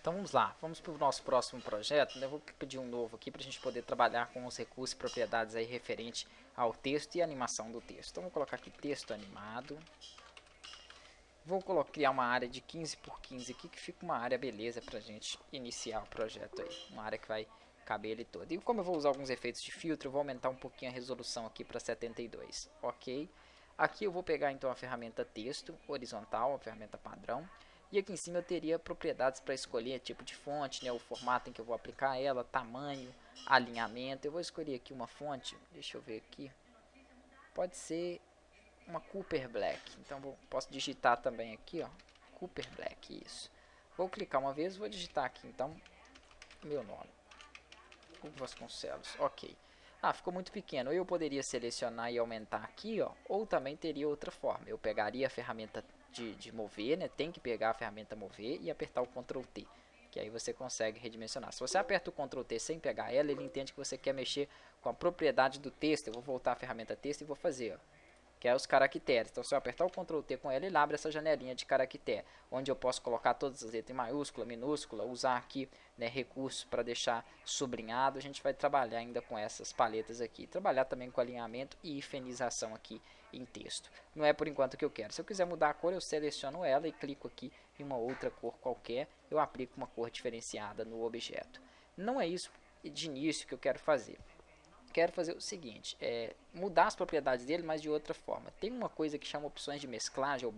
Então vamos lá, vamos para o nosso próximo projeto. Eu vou pedir um novo aqui para a gente poder trabalhar com os recursos e propriedades aí referente ao texto e animação do texto. Então vou colocar aqui texto animado. Vou criar uma área de 15 por 15 aqui, que fica uma área beleza para a gente iniciar o projeto aí. Uma área que vai caber ele todo. E como eu vou usar alguns efeitos de filtro, eu vou aumentar um pouquinho a resolução aqui para 72. Ok? Aqui eu vou pegar então a ferramenta texto horizontal, a ferramenta padrão. E aqui em cima eu teria propriedades para escolher tipo de fonte, né, o formato em que eu vou aplicar ela, tamanho, alinhamento. Eu vou escolher aqui uma fonte, deixa eu ver aqui. Pode ser uma Cooper Black. Então posso digitar também aqui, ó, Cooper Black, isso. Vou clicar uma vez, vou digitar aqui então meu nome, Hugo Vasconcelos, ok. Ficou muito pequeno. Eu poderia selecionar e aumentar aqui, ó, ou também teria outra forma. Eu pegaria a ferramenta de mover, né? Tem que pegar a ferramenta mover e apertar o Ctrl T, que aí você consegue redimensionar. Se você aperta o Ctrl T sem pegar ela, ele entende que você quer mexer com a propriedade do texto. Eu vou voltar à ferramenta texto e vou fazer, ó, que é os caracteres. Então, se eu apertar o Ctrl T com ela, ele abre essa janelinha de caractere, onde eu posso colocar todas as letras em maiúscula, minúscula, usar aqui, né, recursos para deixar sublinhado. A gente vai trabalhar ainda com essas paletas aqui. Trabalhar também com alinhamento e hifenização aqui em texto. Não é por enquanto que eu quero. Se eu quiser mudar a cor, eu seleciono ela e clico aqui em uma outra cor qualquer. Eu aplico uma cor diferenciada no objeto. Não é isso de início que eu quero fazer. Quero fazer o seguinte, mudar as propriedades dele, mas de outra forma. Tem uma coisa que chama opções de mesclagem ou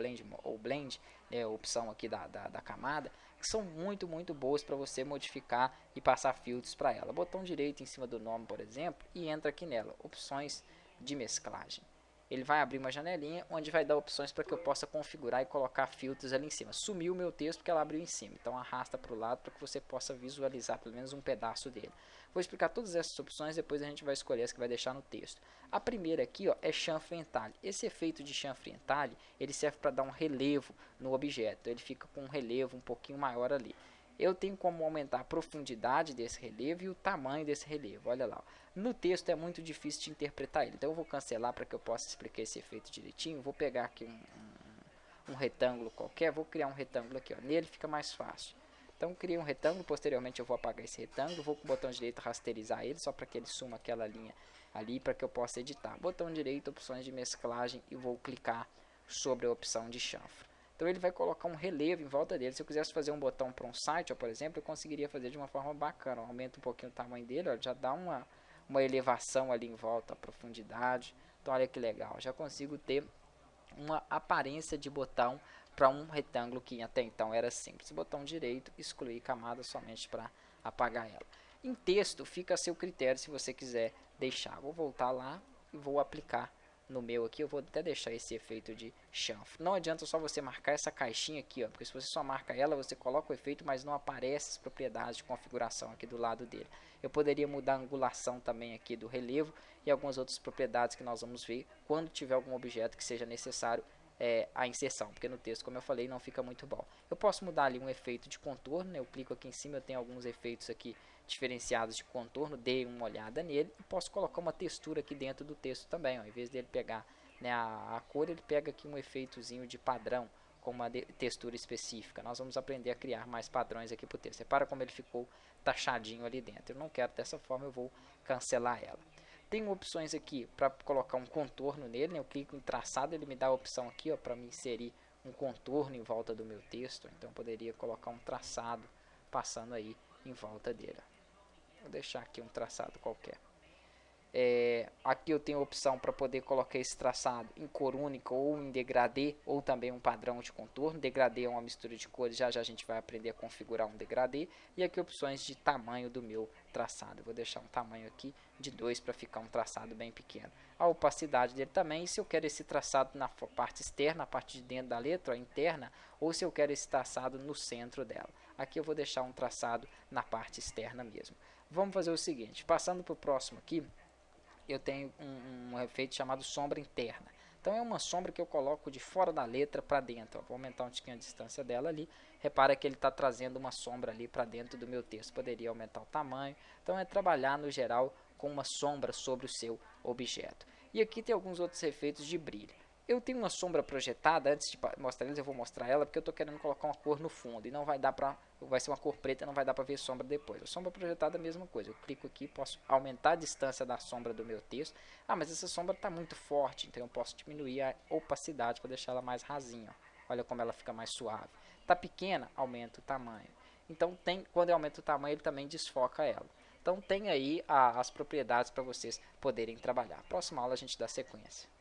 blend, né, opção aqui da camada, que são muito boas para você modificar e passar filtros para ela. Botão direito em cima do nome, por exemplo, e entra aqui nela, opções de mesclagem. Ele vai abrir uma janelinha onde vai dar opções para que eu possa configurar e colocar filtros ali em cima. Sumiu o meu texto porque ela abriu em cima, então arrasta para o lado para que você possa visualizar pelo menos um pedaço dele. Vou explicar todas essas opções, depois a gente vai escolher as que vai deixar no texto. A primeira aqui, ó, é chanfre entalhe. Esse efeito de chanfre entalhe, ele serve para dar um relevo no objeto. Ele fica com um relevo um pouquinho maior ali. Eu tenho como aumentar a profundidade desse relevo e o tamanho desse relevo. Olha lá. No texto é muito difícil de interpretar ele. Então eu vou cancelar para que eu possa explicar esse efeito direitinho. Vou pegar aqui um retângulo qualquer. Vou criar um retângulo aqui, ó. Nele fica mais fácil. Então criei um retângulo, posteriormente eu vou apagar esse retângulo, vou com o botão direito rasterizar ele, só para que ele suma aquela linha ali, para que eu possa editar. Botão direito, opções de mesclagem, e vou clicar sobre a opção de chanfre. Então ele vai colocar um relevo em volta dele. Se eu quisesse fazer um botão para um site, ó, por exemplo, eu conseguiria fazer de uma forma bacana. Eu aumento um pouquinho o tamanho dele, ó, já dá uma elevação ali em volta, a profundidade. Então olha que legal, já consigo ter uma aparência de botão para um retângulo que até então era simples. Botão direito, excluir camada somente para apagar ela. Em texto fica a seu critério se você quiser deixar. Vou voltar lá e vou aplicar no meu aqui. Eu vou até deixar esse efeito de chanfre. Não adianta só você marcar essa caixinha aqui, ó, porque se você só marca ela, você coloca o efeito, mas não aparece as propriedades de configuração aqui do lado dele. Eu poderia mudar a angulação também aqui do relevo e algumas outras propriedades que nós vamos ver quando tiver algum objeto que seja necessário a inserção, porque no texto, como eu falei, não fica muito bom. Eu posso mudar ali um efeito de contorno, né? Eu clico aqui em cima, eu tenho alguns efeitos aqui diferenciados de contorno, dei uma olhada nele e posso colocar uma textura aqui dentro do texto também, ó. Em vez dele pegar, né, a cor, ele pega aqui um efeitozinho de padrão com uma textura específica. Nós vamos aprender a criar mais padrões aqui para o texto. Repara como ele ficou taxadinho ali dentro. Eu não quero dessa forma, eu vou cancelar ela. Tem opções aqui para colocar um contorno nele, né? Eu clico em traçado, ele me dá a opção aqui para me inserir um contorno em volta do meu texto. Então eu poderia colocar um traçado passando aí em volta dele. Vou deixar aqui um traçado qualquer. Aqui eu tenho a opção para poder colocar esse traçado em cor única ou em degradê, ou também um padrão de contorno. Degradê é uma mistura de cores, já a gente vai aprender a configurar um degradê. E aqui opções de tamanho do meu traçado. Eu vou deixar um tamanho aqui de 2 para ficar um traçado bem pequeno. A opacidade dele também, e se eu quero esse traçado na parte externa, a parte de dentro da letra, a interna, ou se eu quero esse traçado no centro dela. Aqui eu vou deixar um traçado na parte externa mesmo. Vamos fazer o seguinte, passando para o próximo aqui, eu tenho um efeito chamado sombra interna. Então é uma sombra que eu coloco de fora da letra para dentro. Vou aumentar um pouquinho a distância dela ali. Repara que ele está trazendo uma sombra ali para dentro do meu texto. Poderia aumentar o tamanho. Então é trabalhar no geral com uma sombra sobre o seu objeto. E aqui tem alguns outros efeitos de brilho. Eu tenho uma sombra projetada, antes de mostrar eles eu vou mostrar ela, porque eu estou querendo colocar uma cor no fundo, e não vai dar para vai ser uma cor preta, não vai dar para ver sombra depois. A sombra projetada é a mesma coisa. Eu clico aqui, posso aumentar a distância da sombra do meu texto. Ah, mas essa sombra está muito forte, então eu posso diminuir a opacidade para deixar ela mais rasinha. Olha como ela fica mais suave. Tá pequena, aumenta o tamanho. Então quando eu aumento o tamanho, ele também desfoca ela. Então tem aí as propriedades para vocês poderem trabalhar. Próxima aula a gente dá sequência.